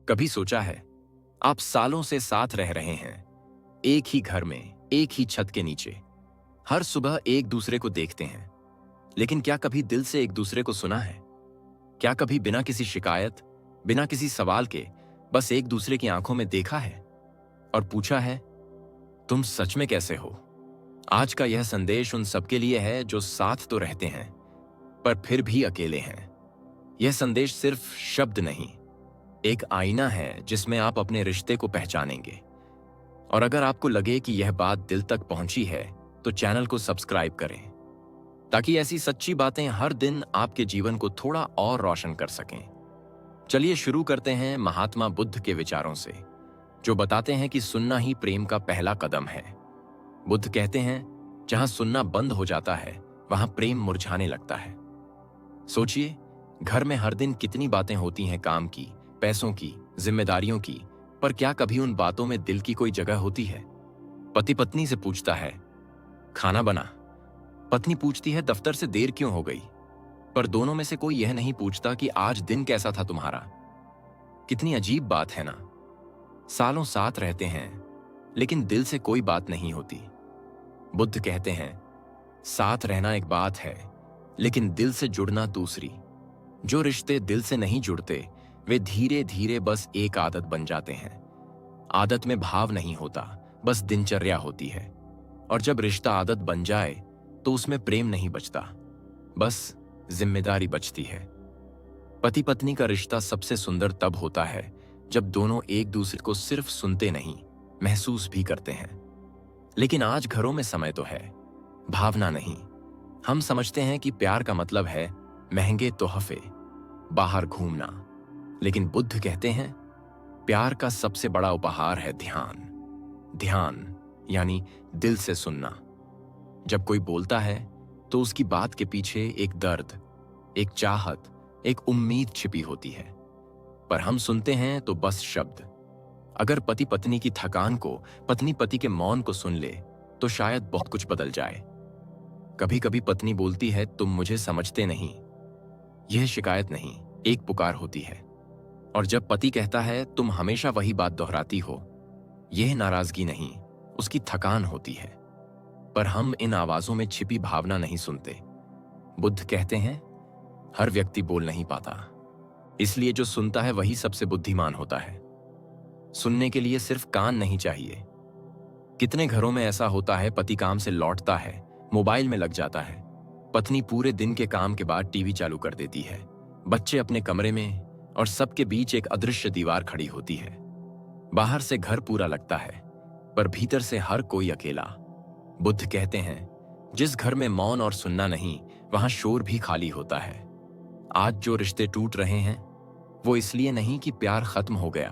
कभी सोचा है, आप सालों से साथ रह रहे हैं, एक ही घर में, एक ही छत के नीचे, हर सुबह एक दूसरे को देखते हैं, लेकिन क्या कभी दिल से एक दूसरे को सुना है? क्या कभी बिना किसी शिकायत, बिना किसी सवाल के, बस एक दूसरे की आंखों में देखा है और पूछा है, तुम सच में कैसे हो? आज का यह संदेश उन सबके लिए है जो साथ तो रहते हैं, पर फिर भी अकेले हैं। यह संदेश सिर्फ शब्द नहीं, एक आईना है जिसमें आप अपने रिश्ते को पहचानेंगे। और अगर आपको लगे कि यह बात दिल तक पहुंची है, तो चैनल को सब्सक्राइब करें, ताकि ऐसी सच्ची बातें हर दिन आपके जीवन को थोड़ा और रोशन कर सकें। चलिए शुरू करते हैं महात्मा बुद्ध के विचारों से, जो बताते हैं कि सुनना ही प्रेम का पहला कदम है। बुद्ध कहते हैं, जहां सुनना बंद हो जाता है, वहां प्रेम मुरझाने लगता है। सोचिए, घर में हर दिन कितनी बातें होती हैं, काम की, पैसों की, जिम्मेदारियों की, पर क्या कभी उन बातों में दिल की कोई जगह होती है? पति पत्नी से पूछता है, खाना बना? पत्नी पूछती है, दफ्तर से देर क्यों हो गई? पर दोनों में से कोई यह नहीं पूछता कि आज दिन कैसा था तुम्हारा। कितनी अजीब बात है ना। सालों साथ रहते हैं, लेकिन दिल से कोई बात नहीं होती। बुद्ध कहते हैं, साथ रहना एक बात है, लेकिन दिल से जुड़ना दूसरी। जो रिश्ते दिल से नहीं जुड़ते, वे धीरे धीरे बस एक आदत बन जाते हैं। आदत में भाव नहीं होता, बस दिनचर्या होती है। और जब रिश्ता आदत बन जाए, तो उसमें प्रेम नहीं बचता, बस जिम्मेदारी बचती है। पति पत्नी का रिश्ता सबसे सुंदर तब होता है जब दोनों एक दूसरे को सिर्फ सुनते नहीं, महसूस भी करते हैं। लेकिन आज घरों में समय तो है, भावना नहीं। हम समझते हैं कि प्यार का मतलब है महंगे तोहफे, बाहर घूमना, लेकिन बुद्ध कहते हैं, प्यार का सबसे बड़ा उपहार है ध्यान। ध्यान यानी दिल से सुनना। जब कोई बोलता है, तो उसकी बात के पीछे एक दर्द, एक चाहत, एक उम्मीद छिपी होती है। पर हम सुनते हैं तो बस शब्द। अगर पति पत्नी की थकान को, पत्नी पति के मौन को सुन ले, तो शायद बहुत कुछ बदल जाए। कभी कभी पत्नी बोलती है, तुम मुझे समझते नहीं। यह शिकायत नहीं, एक पुकार होती है। और जब पति कहता है, तुम हमेशा वही बात दोहराती हो, यह नाराजगी नहीं, उसकी थकान होती है। पर हम इन आवाजों में छिपी भावना नहीं सुनते। बुद्ध कहते हैं, हर व्यक्ति बोल नहीं पाता, इसलिए जो सुनता है वही सबसे बुद्धिमान होता है। सुनने के लिए सिर्फ कान नहीं चाहिए। कितने घरों में ऐसा होता है, पति काम से लौटता है, मोबाइल में लग जाता है, पत्नी पूरे दिन के काम के बाद टीवी चालू कर देती है, बच्चे अपने कमरे में, और सबके बीच एक अदृश्य दीवार खड़ी होती है। बाहर से घर पूरा लगता है, पर भीतर से हर कोई अकेला। बुद्ध कहते हैं, जिस घर में मौन और सुनना नहीं, वहां शोर भी खाली होता है। आज जो रिश्ते टूट रहे हैं, वो इसलिए नहीं कि प्यार खत्म हो गया,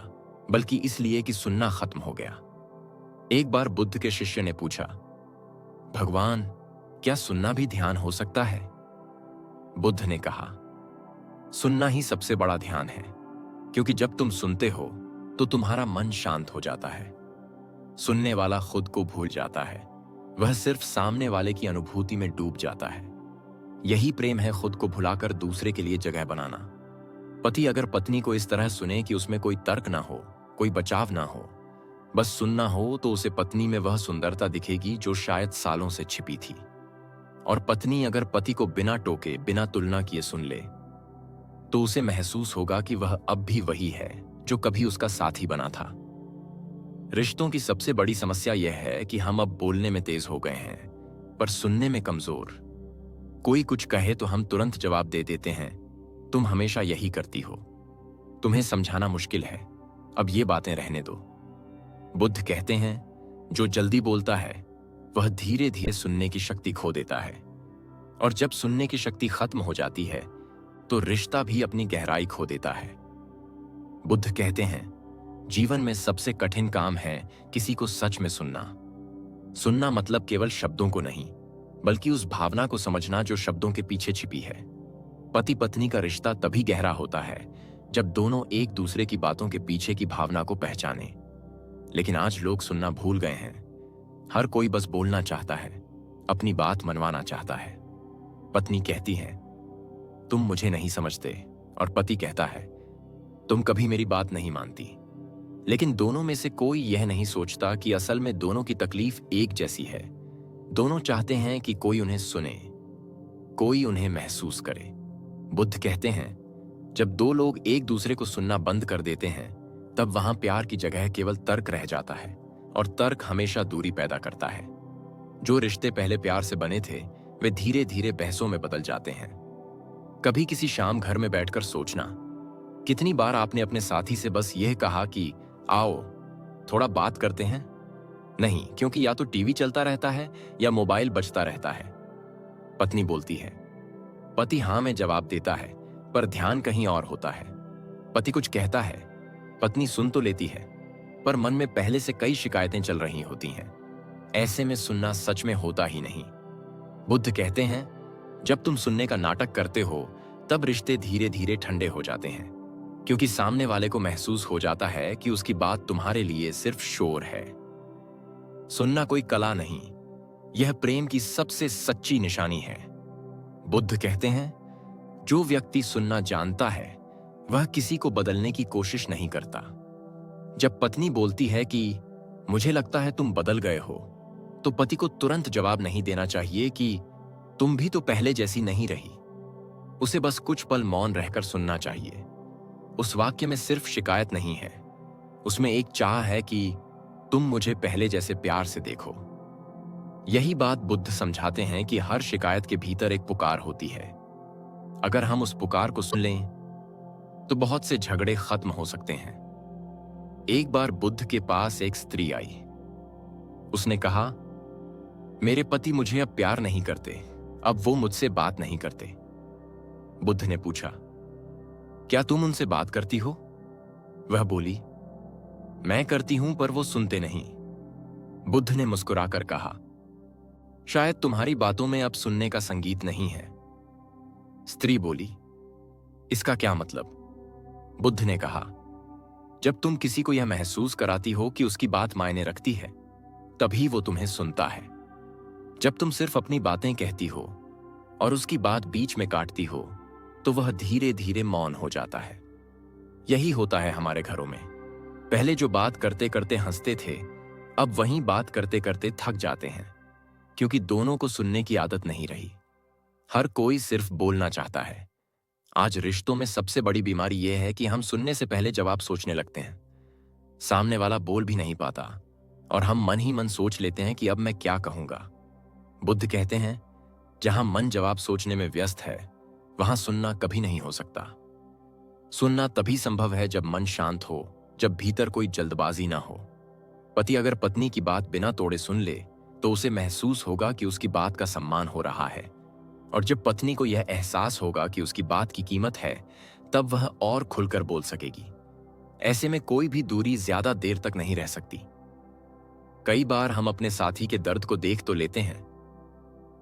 बल्कि इसलिए कि सुनना खत्म हो गया। एक बार बुद्ध के शिष्य ने पूछा, भगवान, क्या सुनना भी ध्यान हो सकता है? बुद्ध ने कहा, सुनना ही सबसे बड़ा ध्यान है, क्योंकि जब तुम सुनते हो, तो तुम्हारा मन शांत हो जाता है। सुनने वाला खुद को भूल जाता है, वह सिर्फ सामने वाले की अनुभूति में डूब जाता है। यही प्रेम है, खुद को भुलाकर दूसरे के लिए जगह बनाना। पति अगर पत्नी को इस तरह सुने कि उसमें कोई तर्क ना हो, कोई बचाव ना हो, बस सुनना हो, तो उसे पत्नी में वह सुंदरता दिखेगी जो शायद सालों से छिपी थी। और पत्नी अगर पति को बिना टोके, बिना तुलना किए सुन ले, तो उसे महसूस होगा कि वह अब भी वही है जो कभी उसका साथी बना था। रिश्तों की सबसे बड़ी समस्या यह है कि हम अब बोलने में तेज हो गए हैं, पर सुनने में कमजोर। कोई कुछ कहे तो हम तुरंत जवाब दे देते हैं, तुम हमेशा यही करती हो, तुम्हें समझाना मुश्किल है, अब ये बातें रहने दो। बुद्ध कहते हैं, जो जल्दी बोलता है, वह धीरे धीरे सुनने की शक्ति खो देता है। और जब सुनने की शक्ति खत्म हो जाती है, तो रिश्ता भी अपनी गहराई खो देता है। बुद्ध कहते हैं, जीवन में सबसे कठिन काम है किसी को सच में सुनना। सुनना मतलब केवल शब्दों को नहीं, बल्कि उस भावना को समझना जो शब्दों के पीछे छिपी है। पति पत्नी का रिश्ता तभी गहरा होता है जब दोनों एक दूसरे की बातों के पीछे की भावना को पहचाने। लेकिन आज लोग सुनना भूल गए हैं। हर कोई बस बोलना चाहता है, अपनी बात मनवाना चाहता है। पत्नी कहती है, तुम मुझे नहीं समझते, और पति कहता है, तुम कभी मेरी बात नहीं मानती। लेकिन दोनों में से कोई यह नहीं सोचता कि असल में दोनों की तकलीफ एक जैसी है। दोनों चाहते हैं कि कोई उन्हें सुने, कोई उन्हें महसूस करे। बुद्ध कहते हैं, जब दो लोग एक दूसरे को सुनना बंद कर देते हैं, तब वहां प्यार की जगह केवल तर्क रह जाता है, और तर्क हमेशा दूरी पैदा करता है। जो रिश्ते पहले प्यार से बने थे, वे धीरे धीरे बहसों में बदल जाते हैं। कभी किसी शाम घर में बैठकर सोचना, कितनी बार आपने अपने साथी से बस यह कहा कि आओ थोड़ा बात करते हैं? नहीं, क्योंकि या तो टीवी चलता रहता है या मोबाइल बजता रहता है। पत्नी बोलती है, पति हाँ में जवाब देता है, पर ध्यान कहीं और होता है। पति कुछ कहता है, पत्नी सुन तो लेती है, पर मन में पहले से कई शिकायतें चल रही होती हैं। ऐसे में सुनना सच में होता ही नहीं। बुद्ध कहते हैं, जब तुम सुनने का नाटक करते हो, तब रिश्ते धीरे धीरे ठंडे हो जाते हैं, क्योंकि सामने वाले को महसूस हो जाता है कि उसकी बात तुम्हारे लिए सिर्फ शोर है। सुनना कोई कला नहीं, यह प्रेम की सबसे सच्ची निशानी है। बुद्ध कहते हैं, जो व्यक्ति सुनना जानता है, वह किसी को बदलने की कोशिश नहीं करता। जब पत्नी बोलती है कि मुझे लगता है तुम बदल गए हो, तो पति को तुरंत जवाब नहीं देना चाहिए कि तुम भी तो पहले जैसी नहीं रही। उसे बस कुछ पल मौन रहकर सुनना चाहिए। उस वाक्य में सिर्फ शिकायत नहीं है, उसमें एक चाह है कि तुम मुझे पहले जैसे प्यार से देखो। यही बात बुद्ध समझाते हैं कि हर शिकायत के भीतर एक पुकार होती है। अगर हम उस पुकार को सुन लें, तो बहुत से झगड़े खत्म हो सकते हैं। एक बार बुद्ध के पास एक स्त्री आई। उसने कहा, मेरे पति मुझे अब प्यार नहीं करते, अब वो मुझसे बात नहीं करते। बुद्ध ने पूछा, क्या तुम उनसे बात करती हो? वह बोली, मैं करती हूं, पर वो सुनते नहीं। बुद्ध ने मुस्कुराकर कहा, शायद तुम्हारी बातों में अब सुनने का संगीत नहीं है। स्त्री बोली, इसका क्या मतलब? बुद्ध ने कहा, जब तुम किसी को यह महसूस कराती हो कि उसकी बात मायने रखती है, तभी वो तुम्हें सुनता है। जब तुम सिर्फ अपनी बातें कहती हो और उसकी बात बीच में काटती हो, तो वह धीरे धीरे मौन हो जाता है। यही होता है हमारे घरों में। पहले जो बात करते करते हंसते थे, अब वहीं बात करते करते थक जाते हैं, क्योंकि दोनों को सुनने की आदत नहीं रही। हर कोई सिर्फ बोलना चाहता है। आज रिश्तों में सबसे बड़ी बीमारी यह है कि हम सुनने से पहले जवाब सोचने लगते हैं। सामने वाला बोल भी नहीं पाता और हम मन ही मन सोच लेते हैं कि अब मैं क्या कहूंगा। बुद्ध कहते हैं, जहां मन जवाब सोचने में व्यस्त है, वहां सुनना कभी नहीं हो सकता। सुनना तभी संभव है जब मन शांत हो, जब भीतर कोई जल्दबाजी ना हो। पति अगर पत्नी की बात बिना तोड़े सुन ले, तो उसे महसूस होगा कि उसकी बात का सम्मान हो रहा है, और जब पत्नी को यह एहसास होगा कि उसकी बात की कीमत है, तब वह और खुलकर बोल सकेगी। ऐसे में कोई भी दूरी ज्यादा देर तक नहीं रह सकती। कई बार हम अपने साथी के दर्द को देख तो लेते हैं,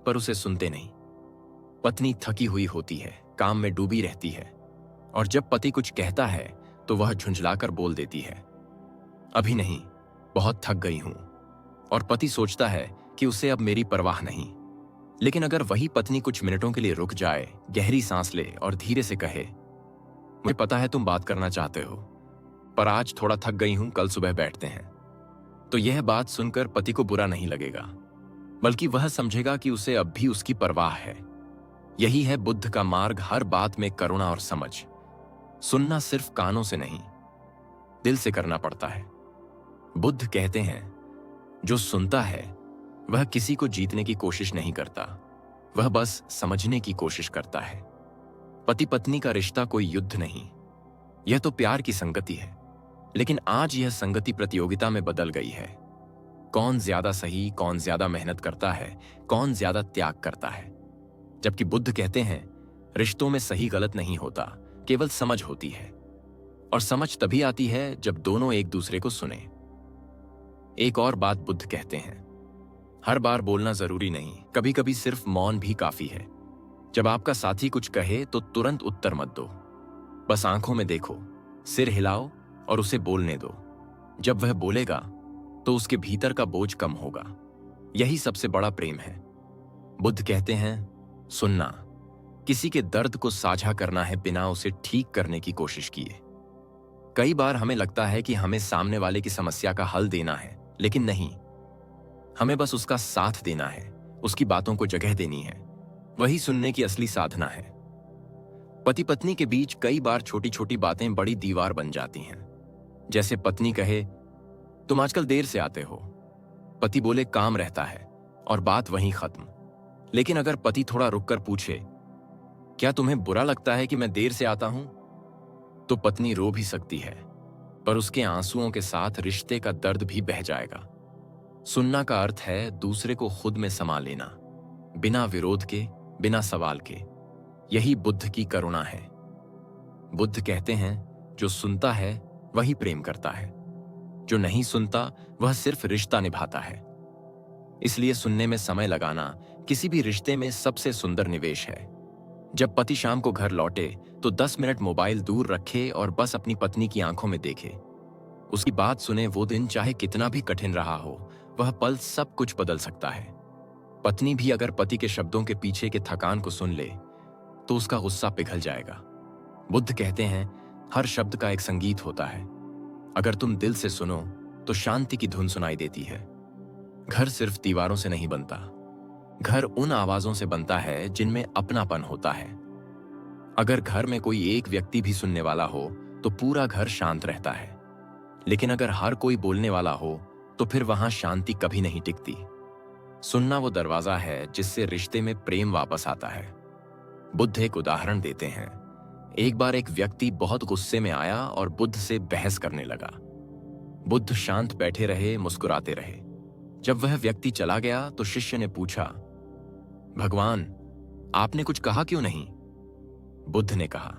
पर उसे सुनते नहीं। पत्नी थकी हुई होती है, काम में डूबी रहती है, और जब पति कुछ कहता है तो वह झुंझलाकर बोल देती है, अभी नहीं, बहुत थक गई हूं। और पति सोचता है कि उसे अब मेरी परवाह नहीं। लेकिन अगर वही पत्नी कुछ मिनटों के लिए रुक जाए, गहरी सांस ले और धीरे से कहे, मुझे पता है तुम बात करना चाहते हो, पर आज थोड़ा थक गई हूं, कल सुबह बैठते हैं, तो यह बात सुनकर पति को बुरा नहीं लगेगा, बल्कि वह समझेगा कि उसे अब भी उसकी परवाह है। यही है बुद्ध का मार्ग, हर बात में करुणा और समझ। सुनना सिर्फ कानों से नहीं, दिल से करना पड़ता है। बुद्ध कहते हैं, जो सुनता है वह किसी को जीतने की कोशिश नहीं करता, वह बस समझने की कोशिश करता है। पति पत्नी का रिश्ता कोई युद्ध नहीं, यह तो प्यार की संगति है। लेकिन आज यह संगति प्रतियोगिता में बदल गई है। कौन ज्यादा सही, कौन ज्यादा मेहनत करता है, कौन ज्यादा त्याग करता है। जबकि बुद्ध कहते हैं, रिश्तों में सही गलत नहीं होता, केवल समझ होती है। और समझ तभी आती है जब दोनों एक दूसरे को सुने। एक और बात बुद्ध कहते हैं, हर बार बोलना जरूरी नहीं, कभी कभी सिर्फ मौन भी काफी है। जब आपका साथी कुछ कहे तो तुरंत उत्तर मत दो, बस आंखों में देखो, सिर हिलाओ और उसे बोलने दो। जब वह बोलेगा तो उसके भीतर का बोझ कम होगा। यही सबसे बड़ा प्रेम है। बुद्ध कहते हैं, सुनना किसी के दर्द को साझा करना है बिना उसे ठीक करने की कोशिश किए। कई बार हमें लगता है कि हमें सामने वाले की समस्या का हल देना है, लेकिन नहीं, हमें बस उसका साथ देना है, उसकी बातों को जगह देनी है। वही सुनने की असली साधना है। पति पत्नी के बीच कई बार छोटी छोटी बातें बड़ी दीवार बन जाती हैं। जैसे पत्नी कहे, तुम आजकल देर से आते हो। पति बोले, काम रहता है, और बात वहीं खत्म। लेकिन अगर पति थोड़ा रुककर पूछे, क्या तुम्हें बुरा लगता है कि मैं देर से आता हूं? तो पत्नी रो भी सकती है, पर उसके आंसुओं के साथ रिश्ते का दर्द भी बह जाएगा। सुनना का अर्थ है दूसरे को खुद में समा लेना, बिना विरोध के, बिना सवाल के। यही बुद्ध की करुणा है। बुद्ध कहते हैं, जो सुनता है वही प्रेम करता है, जो नहीं सुनता वह सिर्फ रिश्ता निभाता है। इसलिए सुनने में समय लगाना किसी भी रिश्ते में सबसे सुंदर निवेश है। जब पति शाम को घर लौटे तो 10 मिनट मोबाइल दूर रखे और बस अपनी पत्नी की आंखों में देखे, उसकी बात सुने। वो दिन चाहे कितना भी कठिन रहा हो, वह पल सब कुछ बदल सकता है। पत्नी भी अगर पति के शब्दों के पीछे के थकान को सुन ले तो उसका गुस्सा पिघल जाएगा। बुद्ध कहते हैं, हर शब्द का एक संगीत होता है। अगर तुम दिल से सुनो तो शांति की धुन सुनाई देती है। घर सिर्फ दीवारों से नहीं बनता, घर उन आवाजों से बनता है जिनमें अपनापन होता है। अगर घर में कोई एक व्यक्ति भी सुनने वाला हो तो पूरा घर शांत रहता है। लेकिन अगर हर कोई बोलने वाला हो तो फिर वहां शांति कभी नहीं टिकती। सुनना वो दरवाजा है जिससे रिश्ते में प्रेम वापस आता है। बुद्ध एक उदाहरण देते हैं। एक बार एक व्यक्ति बहुत गुस्से में आया और बुद्ध से बहस करने लगा। बुद्ध शांत बैठे रहे, मुस्कुराते रहे। जब वह व्यक्ति चला गया तो शिष्य ने पूछा, भगवान, आपने कुछ कहा क्यों नहीं? बुद्ध ने कहा,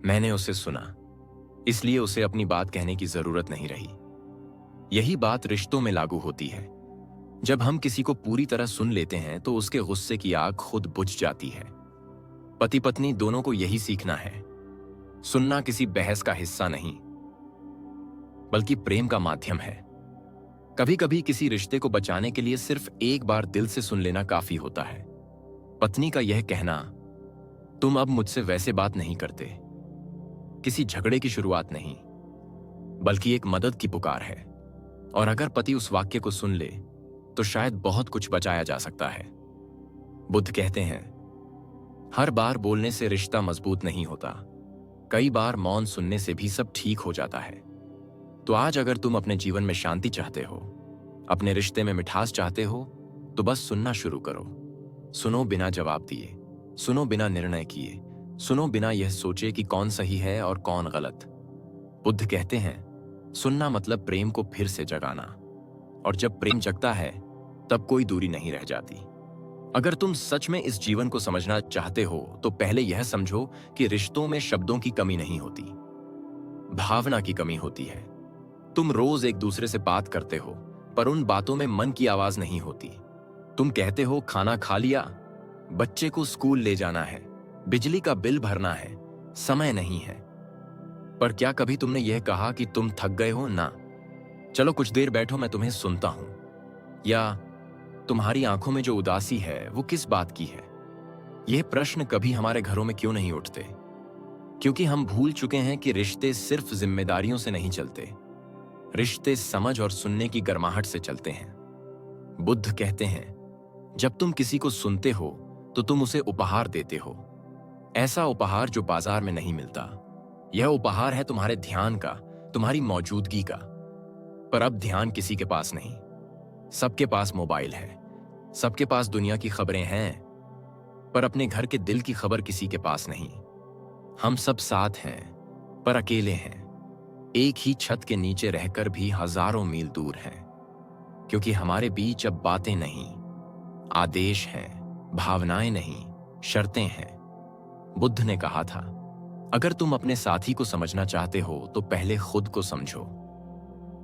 मैंने उसे सुना, इसलिए उसे अपनी बात कहने की जरूरत नहीं रही। यही बात रिश्तों में लागू होती है। जब हम किसी को पूरी तरह सुन लेते हैं तो उसके गुस्से की आग खुद बुझ जाती है। पति पत्नी दोनों को यही सीखना है। सुनना किसी बहस का हिस्सा नहीं, बल्कि प्रेम का माध्यम है। कभी कभी किसी रिश्ते को बचाने के लिए सिर्फ एक बार दिल से सुन लेना काफी होता है। पत्नी का यह कहना, तुम अब मुझसे वैसे बात नहीं करते, किसी झगड़े की शुरुआत नहीं, बल्कि एक मदद की पुकार है। और अगर पति उस वाक्य को सुन ले तो शायद बहुत कुछ बचाया जा सकता है। बुद्ध कहते हैं, हर बार बोलने से रिश्ता मजबूत नहीं होता, कई बार मौन सुनने से भी सब ठीक हो जाता है। तो आज अगर तुम अपने जीवन में शांति चाहते हो, अपने रिश्ते में मिठास चाहते हो, तो बस सुनना शुरू करो। सुनो बिना जवाब दिए, सुनो बिना निर्णय किए, सुनो बिना यह सोचे कि कौन सही है और कौन गलत। बुद्ध कहते हैं, सुनना मतलब प्रेम को फिर से जगाना, और जब प्रेम जगता है तब कोई दूरी नहीं रह जाती। अगर तुम सच में इस जीवन को समझना चाहते हो तो पहले यह समझो कि रिश्तों में शब्दों की कमी नहीं होती, भावना की कमी होती है। तुम रोज एक दूसरे से बात करते हो, पर उन बातों में मन की आवाज नहीं होती। तुम कहते हो, खाना खा लिया, बच्चे को स्कूल ले जाना है, बिजली का बिल भरना है, समय नहीं है। पर क्या कभी तुमने यह कहा कि तुम थक गए हो? ना, चलो कुछ देर बैठो, मैं तुम्हें सुनता हूं। या तुम्हारी आंखों में जो उदासी है वो किस बात की है? यह प्रश्न कभी हमारे घरों में क्यों नहीं उठते? क्योंकि हम भूल चुके हैं कि रिश्ते सिर्फ जिम्मेदारियों से नहीं चलते, रिश्ते समझ और सुनने की गर्माहट से चलते हैं। बुद्ध कहते हैं, जब तुम किसी को सुनते हो तो तुम उसे उपहार देते हो, ऐसा उपहार जो बाजार में नहीं मिलता। यह उपहार है तुम्हारे ध्यान का, तुम्हारी मौजूदगी का। पर अब ध्यान किसी के पास नहीं, सबके पास मोबाइल है, सबके पास दुनिया की खबरें हैं, पर अपने घर के दिल की खबर किसी के पास नहीं। हम सब साथ हैं पर अकेले हैं, एक ही छत के नीचे रहकर भी हजारों मील दूर हैं, क्योंकि हमारे बीच अब बातें नहीं, आदेश हैं, भावनाएं नहीं, शर्तें हैं। बुद्ध ने कहा था, अगर तुम अपने साथी को समझना चाहते हो तो पहले खुद को समझो,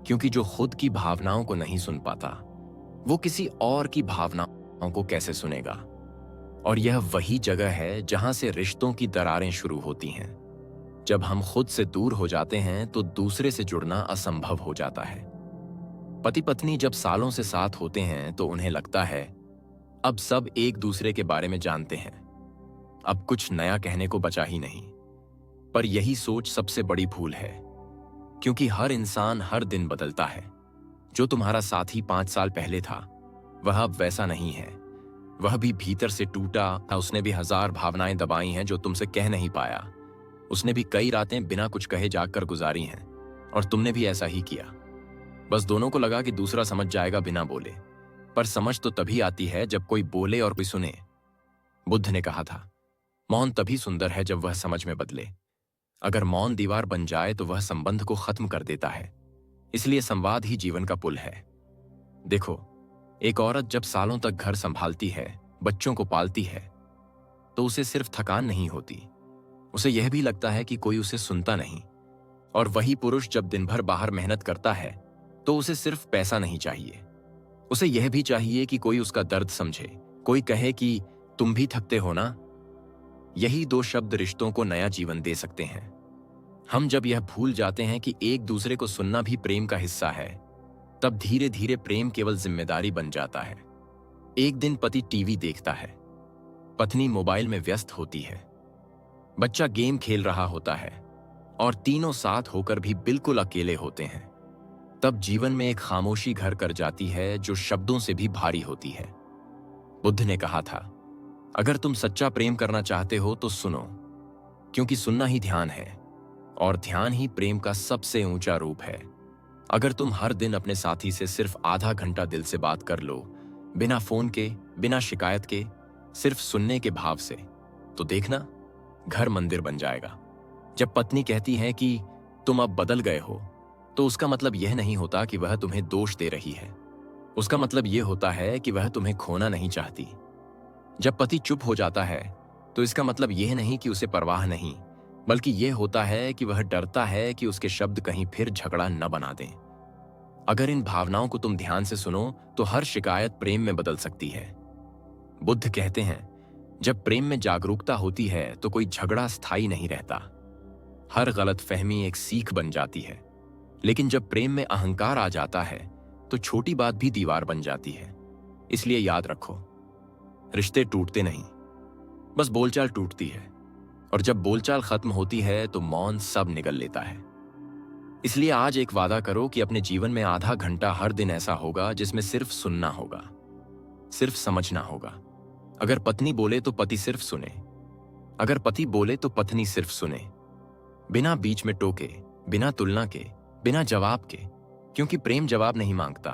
क्योंकि जो खुद की भावनाओं को नहीं सुन पाता वो किसी और की भावनाओं को कैसे सुनेगा? और यह वही जगह है जहां से रिश्तों की दरारें शुरू होती हैं। जब हम खुद से दूर हो जाते हैं तो दूसरे से जुड़ना असंभव हो जाता है। पति पत्नी जब सालों से साथ होते हैं तो उन्हें लगता है अब सब एक दूसरे के बारे में जानते हैं, अब कुछ नया कहने को बचा ही नहीं। पर यही सोच सबसे बड़ी भूल है। क्योंकि हर इंसान हर दिन बदलता है। जो तुम्हारा साथी 5 साल पहले था, वह अब वैसा नहीं है। वह भी भीतर से टूटा था। उसने भी 1000 भावनाएं दबाई हैं जो तुमसे कह नहीं पाया। उसने भी कई रातें बिना कुछ कहे जागकर गुजारी हैं, और तुमने भी ऐसा ही किया। बस दोनों को लगा कि दूसरा समझ जाएगा बिना बोले, पर समझ तो तभी आती है जब कोई बोले और कोई सुने। बुद्ध ने कहा था, मौन तभी सुंदर है जब वह समझ में बदले। अगर मौन दीवार बन जाए तो वह संबंध को खत्म कर देता है। इसलिए संवाद ही जीवन का पुल है। देखो, एक औरत जब सालों तक घर संभालती है, बच्चों को पालती है, तो उसे सिर्फ थकान नहीं होती, उसे यह भी लगता है कि कोई उसे सुनता नहीं। और वही पुरुष जब दिन भर बाहर मेहनत करता है, तो उसे सिर्फ पैसा नहीं चाहिए, उसे यह भी चाहिए कि कोई उसका दर्द समझे, कोई कहे कि तुम भी थकते हो ना। यही 2 शब्द रिश्तों को नया जीवन दे सकते हैं। हम जब यह भूल जाते हैं कि एक दूसरे को सुनना भी प्रेम का हिस्सा है, तब धीरे धीरे प्रेम केवल जिम्मेदारी बन जाता है। एक दिन पति टीवी देखता है, पत्नी मोबाइल में व्यस्त होती है, बच्चा गेम खेल रहा होता है, और तीनों साथ होकर भी बिल्कुल अकेले होते हैं। तब जीवन में एक खामोशी घर कर जाती है जो शब्दों से भी भारी होती है। बुद्ध ने कहा था, अगर तुम सच्चा प्रेम करना चाहते हो तो सुनो, क्योंकि सुनना ही ध्यान है, और ध्यान ही प्रेम का सबसे ऊंचा रूप है। अगर तुम हर दिन अपने साथी से सिर्फ आधा घंटा दिल से बात कर लो, बिना फोन के, बिना शिकायत के, सिर्फ सुनने के भाव से, तो देखना, घर मंदिर बन जाएगा। जब पत्नी कहती है कि तुम अब बदल गए हो, तो उसका मतलब यह नहीं होता कि वह तुम्हें दोष दे रही है। उसका मतलब यह होता है कि वह तुम्हें खोना नहीं चाहती। जब पति चुप हो जाता है, तो इसका मतलब यह नहीं कि उसे परवाह नहीं, बल्कि यह होता है कि वह डरता है कि उसके शब्द कहीं फिर झगड़ा न बना दें। अगर इन भावनाओं को तुम ध्यान से सुनो, तो हर शिकायत प्रेम में बदल सकती है। बुद्ध कहते हैं, जब प्रेम में जागरूकता होती है तो कोई झगड़ा स्थायी नहीं रहता। हर गलतफहमी एक सीख बन जाती है। लेकिन जब प्रेम में अहंकार आ जाता है, तो छोटी बात भी दीवार बन जाती है। इसलिए याद रखो, रिश्ते टूटते नहीं, बस बोलचाल टूटती है, और जब बोलचाल खत्म होती है तो मौन सब निगल लेता है। इसलिए आज एक वादा करो कि अपने जीवन में आधा घंटा हर दिन ऐसा होगा जिसमें सिर्फ सुनना होगा, सिर्फ समझना होगा। अगर पत्नी बोले तो पति सिर्फ सुने, अगर पति बोले तो पत्नी सिर्फ सुने, बिना बीच में टोके, बिना तुलना के, बिना जवाब के, क्योंकि प्रेम जवाब नहीं मांगता,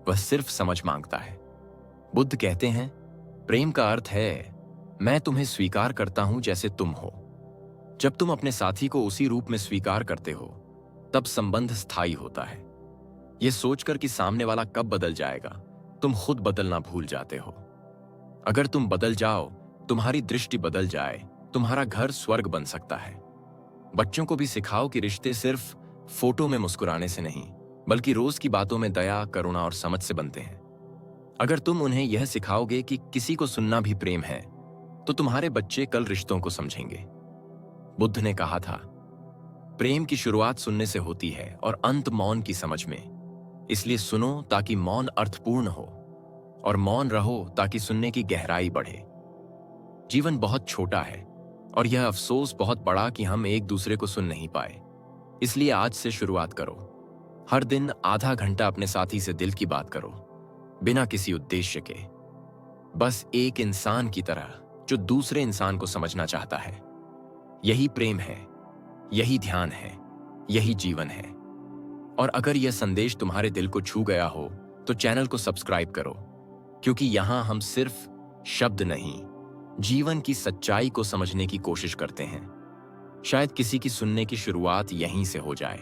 वह सिर्फ समझ मांगता है। बुद्ध कहते हैं, प्रेम का अर्थ है, मैं तुम्हें स्वीकार करता हूं जैसे तुम हो। जब तुम अपने साथी को उसी रूप में स्वीकार करते हो, तब संबंध स्थायी होता है। यह सोचकर कि सामने वाला कब बदल जाएगा, तुम खुद बदलना भूल जाते हो। अगर तुम बदल जाओ, तुम्हारी दृष्टि बदल जाए, तुम्हारा घर स्वर्ग बन सकता है। बच्चों को भी सिखाओ कि रिश्ते सिर्फ फोटो में मुस्कुराने से नहीं, बल्कि रोज की बातों में दया, करुणा और समझ से बनते हैं। अगर तुम उन्हें यह सिखाओगे कि किसी को सुनना भी प्रेम है, तो तुम्हारे बच्चे कल रिश्तों को समझेंगे। बुद्ध ने कहा था, प्रेम की शुरुआत सुनने से होती है और अंत मौन की समझ में। इसलिए सुनो ताकि मौन अर्थपूर्ण हो, और मौन रहो ताकि सुनने की गहराई बढ़े। जीवन बहुत छोटा है, और यह अफसोस बहुत बड़ा कि हम एक दूसरे को सुन नहीं पाए। इसलिए आज से शुरुआत करो। हर दिन आधा घंटा अपने साथी से दिल की बात करो, बिना किसी उद्देश्य के, बस एक इंसान की तरह जो दूसरे इंसान को समझना चाहता है। यही प्रेम है, यही ध्यान है, यही जीवन है। और अगर यह संदेश तुम्हारे दिल को छू गया हो, तो चैनल को सब्सक्राइब करो, क्योंकि यहां हम सिर्फ शब्द नहीं, जीवन की सच्चाई को समझने की कोशिश करते हैं। शायद किसी की सुनने की शुरुआत यहीं से हो जाए।